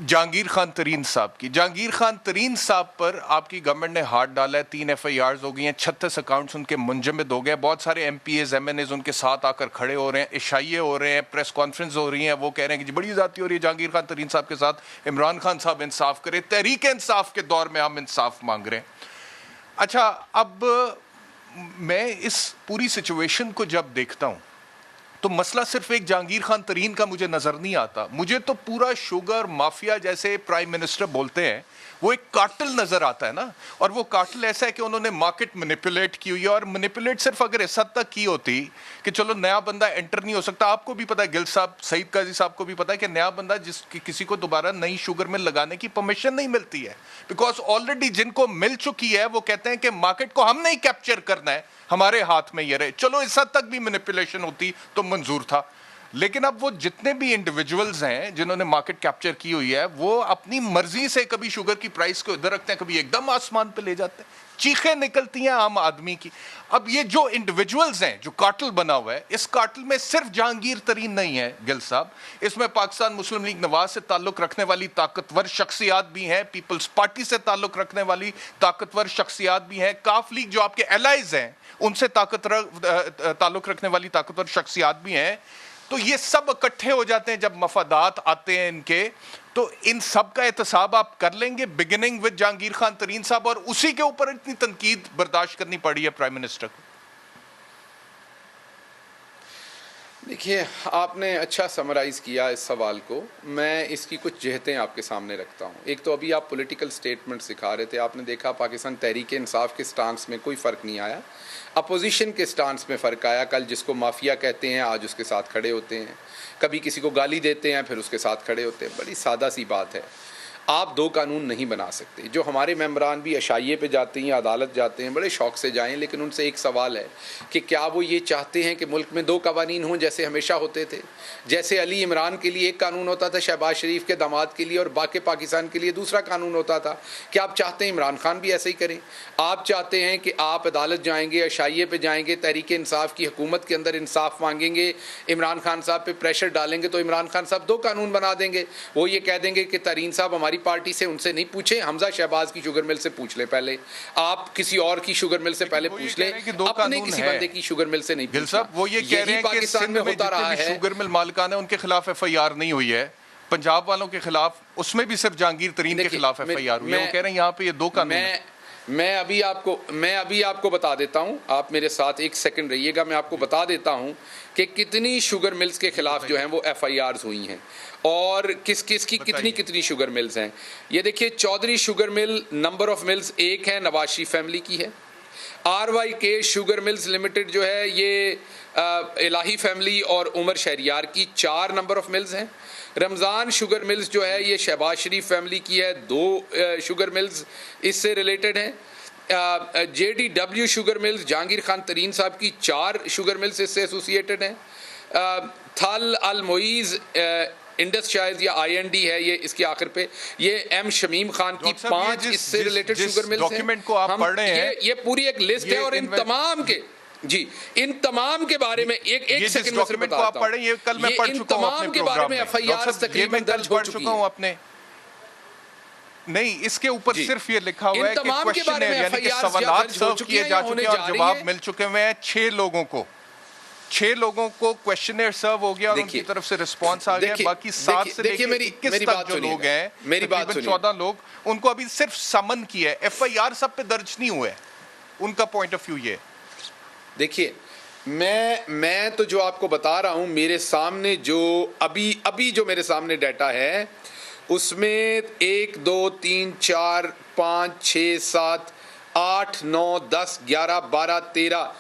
जहांगीर खान तरीन साहब की, जहांगीर खान तरीन साहब पर आपकी गवर्नमेंट ने हाथ डाला है, 3 FIRs हो गई हैं, 36 अकाउंट्स उनके मुंजमद हो गए, बहुत सारे MPAs MNAs उनके साथ आकर खड़े हो रहे हैं, इशाइये हो रहे हैं, प्रेस कॉन्फ्रेंस हो रही हैं, वो कह रहे हैं कि बड़ी ज्यादती हो रही है जहांगीर खान तरीन साहब के साथ, इमरान खान साहब इंसाफ करें, तहरीक इंसाफ के दौर में हम इंसाफ मांग रहे हैं। अच्छा, अब मैं इस पूरी सिचुएशन को जब देखता हूं तो मसला सिर्फ एक जहांगीर खान तरीन का मुझे नजर नहीं आता, मुझे तो पूरा शुगर माफिया, जैसे प्राइम मिनिस्टर बोलते हैं, वो एक कार्टेल नजर आता है ना। और वो कार्टेल ऐसा है कि उन्होंने मार्केट मैनिपुलेट की हुई है, और मैनिपुलेट सिर्फ अगर इस हद तक की होती कि चलो नया बंदा एंटर नहीं हो सकता। आपको भी पता है, गिल साहब, सईद काजी साहब को भी पता है कि नया बंदा किसी को दोबारा नई शुगर मिल लगाने की परमिशन नहीं मिलती है, बिकॉज ऑलरेडी जिनको मिल चुकी है वो कहते हैं कि मार्केट को हमने ही कैप्चर करना है, हमारे हाथ में ये रहे। चलो इस हद तक भी मैनिपुलेशन होती तो मंजूर था, लेकिन अब वो जितने भी इंडिविजुअल्स हैं जिन्होंने मार्केट कैप्चर की हुई है, वो अपनी मर्जी से कभी शुगर की प्राइस को इधर रखते हैं, कभी एकदम आसमान पे ले जाते हैं, चीखें निकलती हैं आम आदमी की। अब ये जो इंडिविजुअल्स हैं, जो कार्टेल बना हुआ है, इस कार्टेल में सिर्फ जहांगीर तरीन नहीं है गिल साहब, इसमें पाकिस्तान मुस्लिम लीग नवाज से ताल्लुक रखने वाली ताकतवर शख्सियात भी हैं, पीपल्स पार्टी से ताल्लुक रखने वाली ताकतवर शख्सियात भी हैं, काफ लीग जो आपके एलाइज हैं उनसे ताल्लुक रखने वाली ताकतवर शख्सियात भी हैं। तो ये सब इकट्ठे हो जाते हैं जब मफादात आते हैं इनके, तो इन सब का एहतसाब आप कर लेंगे, बिगिनिंग विद जहांगीर खान तरीन साहब, और उसी के ऊपर इतनी तनकीद बर्दाश्त करनी पड़ी है प्राइम मिनिस्टर को। देखिए, आपने अच्छा समराइज़ किया इस सवाल को। मैं इसकी कुछ जहतें आपके सामने रखता हूँ। एक तो अभी आप पॉलिटिकल स्टेटमेंट सिखा रहे थे, आपने देखा पाकिस्तान तहरीक इंसाफ के स्टांस में कोई फ़र्क नहीं आया, अपोजिशन के स्टांस में फ़र्क आया। कल जिसको माफिया कहते हैं आज उसके साथ खड़े होते हैं, कभी किसी को गाली देते हैं फिर उसके साथ खड़े होते हैं। बड़ी सादा सी बात है, आप दो कानून नहीं बना सकते। जो हमारे मेंबरान भी अशाइये पे जाते हैं, अदालत जाते हैं, बड़े शौक़ से जाएं, लेकिन उनसे एक सवाल है कि क्या वो ये चाहते हैं कि मुल्क में दो कवानीन हों जैसे हमेशा होते थे? जैसे अली इमरान के लिए एक कानून होता था, शहबाज शरीफ के दामाद के लिए और बाकी पाकिस्तान के लिए दूसरा कानून होता था, क्या आप चाहते हैं इमरान खान भी ऐसे ही करें? आप चाहते हैं कि आप अदालत जाएंगे, अशाइये पे जाएंगे, तहरीक इंसाफ की हुकूमत के अंदर इंसाफ मांगेंगे, इमरान खान साहब पे प्रेशर डालेंगे तो इमरान खान साहब दो कानून बना देंगे। वो ये कह देंगे कि तरीन साहब हमारी पार्टी से, उनसे नहीं पूछे, हमजा शहबाज की शुगर मिल से पूछ ले पहले, आप किसी और की शुगर मिल से पहले पूछ ले, अपने किसी बंदे की शुगर मिल से नहीं पूछना। वो ये कह रहे हैं कि पाकिस्तान में होता रहा है, शुगर मिल मालिकान है उनके खिलाफ FIR नहीं हुई है, पंजाब वालों के खिलाफ उसमें भी सिर्फ जहांगीर तरीन के खिलाफ FIR हुई है। वो कह रहे हैं यहाँ पे ये दो कानून। मैं अभी आपको बता देता हूं, आप मेरे साथ एक सेकंड रहिएगा, मैं आपको बता देता हूं कि कितनी शुगर मिल्स के खिलाफ जो हैं वो FIRs हुई हैं और किस किस की कितनी शुगर मिल्स हैं। ये देखिए, Chaudhary sugar mill number of mills एक है, नवाज शरीफ फैमिली की है। RYK शुगर मिल्स लिमिटेड जो है ये इलाही फैमिली और उमर शहरियार की 4 नंबर ऑफ मिल्स हैं। रमज़ान शुगर मिल्स जो है ये शहबाज शरीफ फैमिली की है, 2 शुगर मिल्स इससे रिलेटेड हैं। JDW sugar mills Jahangir Khan Tareen साहब की 4 शुगर मिल्स इससे एसोसिएटेड हैं। थल अल मोइज़ इंडस शायद या IND है ये, इसके आखिर पे ये M शमीम खान की 5 इससे रिलेटेड शुगर मिल्स हैं। डॉक्यूमेंट को आप पढ़ रहे हैं, ये पूरी एक लिस्ट है और इन तमाम के इन तमाम के बारे में एक सेकंड में सिर्फ बताता हूं, ये कल मैं पढ़ चुका हूं अपने प्रोग्राम में। FIR तकरीबन दर्ज हो चुकी है अपने नहीं, इसके ऊपर सिर्फ ये लिखा हुआ है कि क्वेश्चन यानी कि सवाल सर्व किए जा चुके हैं और जवाब मिल चुके हैं 6 लोगों को क्वेश्चनर सर्व हो गया और उनकी तरफ से रिस्पांस आ गया। बाकी 7 से लेकर 21 तक जो लोग हैं, मेरी बात सुनिए, 14 लोग, उनको अभी सिर्फ समन किया है, FIR सब पे दर्ज नहीं हुए। उनका पॉइंट ऑफ व्यू ये। देखिए, मैं तो जो आपको बता रहा हूं, मेरे सामने जो अभी जो मेरे सामने डाटा है उसमें 1 2 3 4 5 6 7 8 9 10 11 12 13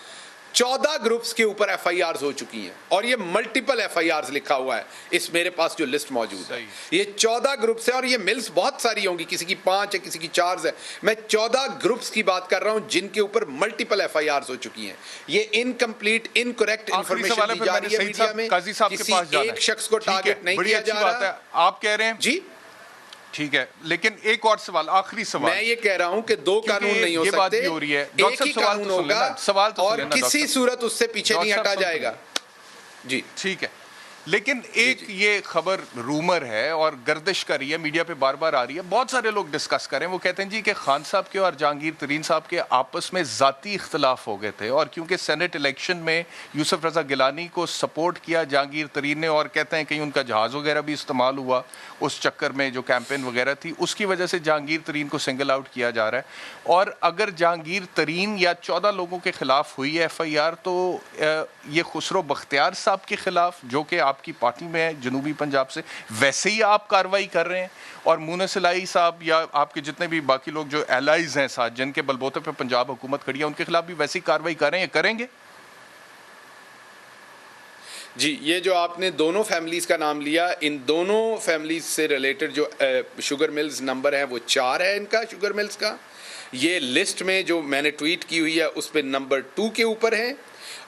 14 ग्रुप्स के ऊपर FIRs हो चुकी हैं और ये मल्टीपल FIRs लिखा हुआ है इस मेरे पास जो लिस्ट मौजूद है। ये 14 ग्रुप्स है और ये मिल्स बहुत सारी होंगी, किसी की 5 है, किसी की 4 है। मैं 14 ग्रुप्स की बात कर रहा हूं जिनके ऊपर मल्टीपल FIRs हो चुकी हैं। ये इनकम्प्लीट इनकरेक्ट इंफॉर्मेशन दी जा रही है मीडिया में, किसी एक शख्स को टारगेट नहीं किया जा रहा। आप कह रहे हैं जी, ठीक है, लेकिन एक और सवाल, आखिरी सवाल। मैं ये कह रहा हूं कि 2 कानून नहीं हो सकते, हो रही है, एक ही कानून होगा और किसी सूरत उससे पीछे नहीं हटा जाएगा। जी ठीक है, लेकिन एक ये खबर रूमर है और गर्दिश कर रही है, मीडिया पे बार बार आ रही है, बहुत सारे लोग डिस्कस करें, वो कहते हैं जी कि खान साहब के और जहांगीर तरीन साहब के आपस में ज़ाती इख्तलाफ हो गए थे और क्योंकि सेनेट इलेक्शन में यूसुफ रजा गिलानी को सपोर्ट किया जहांगीर तरीन ने और कहते हैं कहीं उनका जहाज़ वगैरह भी इस्तेमाल हुआ उस चक्कर में जो कैंपेन वगैरह थी, उसकी वजह से जहांगीर तरीन को सिंगल आउट किया जा रहा है। और अगर जहांगीर तरीन या 14 लोगों के खिलाफ हुई है FIR तो ये खुसरो बख्तियार साहब के खिलाफ जो कि आपकी पार्टी में है जनूबी पंजाब से, वैसे ही आप कार्रवाई कर रहे हैं और मुनस इलाही साहब या आपके जितने भी बाकी लोग जो एलाइज हैं साथ जिनके बलबूते पे पंजाब हुकूमत खड़ी है उनके खिलाफ भी वैसी कार्रवाई कर रहे हैं, करेंगे? जी, ये जो आपने दोनों फैमिलीज़ का नाम लिया, इन दोनों फैमिलीज़ से रिलेटेड जो शुगर मिल्स नंबर है वो 4 है इनका शुगर मिल्स का। ये लिस्ट में जो मैंने ट्वीट की हुई है उस पर नंबर 2 के ऊपर है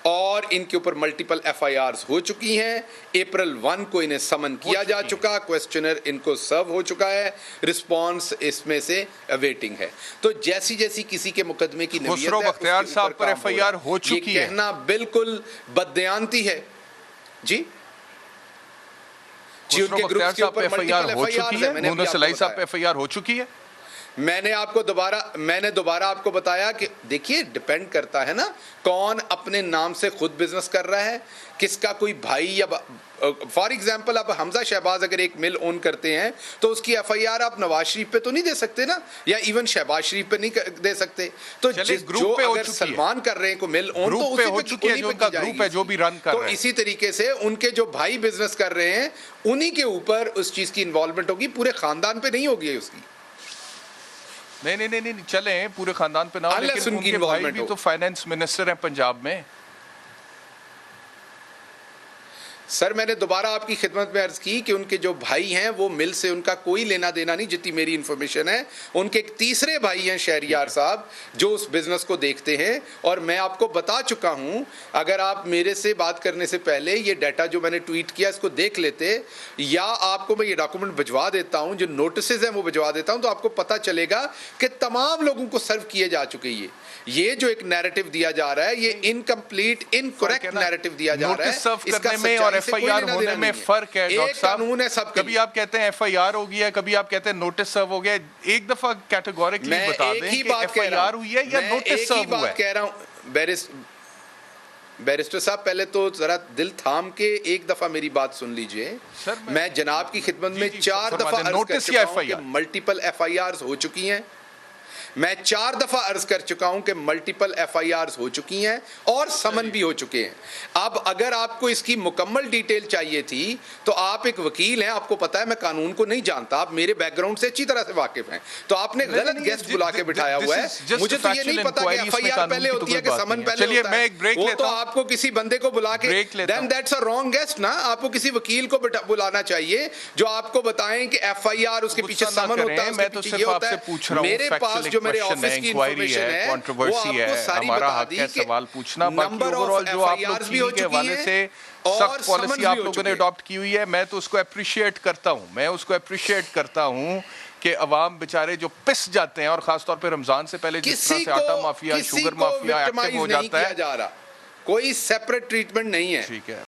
और इनके ऊपर मल्टीपल FIRs हो चुकी हैं। अप्रैल 1 को इन्हें समन किया जा चुका, क्वेश्चनर इनको सर्व हो चुका है, रिस्पांस इसमें से अवेटिंग है। तो जैसी जैसी किसी के मुकदमे की नवीयत है, बख्तियार साहब पर FIR हो चुकी है, ये कहना बिल्कुल बददयांती है। जी जी, उनके ग्रुप के ऊपर FIR हो चुकी है, मुनस इलाही साहब पे FIR हो चुकी है। मैंने दोबारा आपको बताया कि देखिए डिपेंड करता है ना कौन अपने नाम से खुद बिजनेस कर रहा है, किसका कोई भाई या फॉर एग्जांपल अब हमजा शहबाज अगर एक मिल ओन करते हैं तो उसकी FIR आप नवाज शरीफ पे तो नहीं दे सकते ना, या इवन शहबाज शरीफ पे नहीं दे सकते। तो जो अगर सलमान कर रहे हैं को मिल ओन तो उसी हो चुकी है, जो उनका ग्रुप है जो भी रन कर रहा है। तो इसी तरीके से उनके जो भाई बिजनेस कर रहे हैं उन्हीं के ऊपर उस चीज की इन्वॉल्वमेंट होगी, पूरे खानदान पे नहीं होगी उसकी। नहीं चले पूरे खानदान पे ना हो, लेकिन उनके भाई भी तो फाइनेंस मिनिस्टर हैं पंजाब में। सर मैंने दोबारा आपकी खिदमत में अर्ज की कि उनके जो भाई हैं वो मिल से उनका कोई लेना देना नहीं, जितनी मेरी इंफॉर्मेशन है। उनके एक तीसरे भाई हैं शहरियार साहब जो उस बिजनेस को देखते हैं, और मैं आपको बता चुका हूं, अगर आप मेरे से बात करने से पहले ये डाटा जो मैंने ट्वीट किया इसको देख लेते, या आपको मैं ये डॉक्यूमेंट भिजवा देता हूं, जो नोटिसेज हैं वो भिजवा देता हूं, तो आपको पता चलेगा कि तमाम लोगों को सर्व किए जा चुके। ये जो एक नैरेटिव दिया जा रहा है ये इनकम्प्लीट इनकरेक्ट नैरेटिव दिया जा रहा है। इसका में और FIR होने में फर्क है डॉक्टर साहब। कानून है सब, कभी आप कहते हैं FIR हो गया, कभी आप कहते हैं नोटिस सर्व हो गया। एक दफा कैटेगोरिकली बता दें कि FIR हुई है या नोटिस सर्व हुआ है। कह रहा हूं बैरिस्टर साहब, पहले तो जरा दिल थाम के एक दफा मेरी बात सुन लीजिए। मैं जनाब की खिदमत में 4 दफा अर्ज कर चुका हूं कि मल्टीपल FIRs हो चुकी हैं। मैं 4 दफा अर्ज कर चुका हूं कि मल्टीपल FIRs हो चुकी हैं और समन भी हो चुके हैं। अब अगर आपको इसकी मुकम्मल डिटेल चाहिए थी तो आप एक वकील हैं, आपको पता है मैं कानून को नहीं जानता, आप मेरे बैकग्राउंड से अच्छी तरह से वाकिफ हैं, तो आपने गलत गेस्ट बुला के बिठाया हुआ है। मुझे तो ये नहीं पता कि FIR पहले होती है कि समन पहले होता है। वो तो आपको किसी बंदे को बुला के, then that's a wrong guest ना। आपको किसी वकील को बुलाना चाहिए जो आपको बताएं कि FIR उसके पीछे समन होता है, उसके पीछे ये होता है। मेरे पास जो मेरे ऑफिस की इंफॉर्मेशन है, कंट्रोवर्सी है, हमारा हक है सवाल पूछना। बाकी ओवरऑल जो आप लोग के हवाले से सख्त पॉलिसी आप लोगों ने अडॉप्ट की हुई है, मैं तो उसको अप्रिशिएट करता हूं कि अवाम बेचारे जो पिस जाते हैं, और खासतौर पे रमजान से पहले जिस तरह से आटा माफिया, शुगर माफिया एक्टिव हो जाता है, कोई सेपरेट ट्रीटमेंट नहीं है। ठीक है।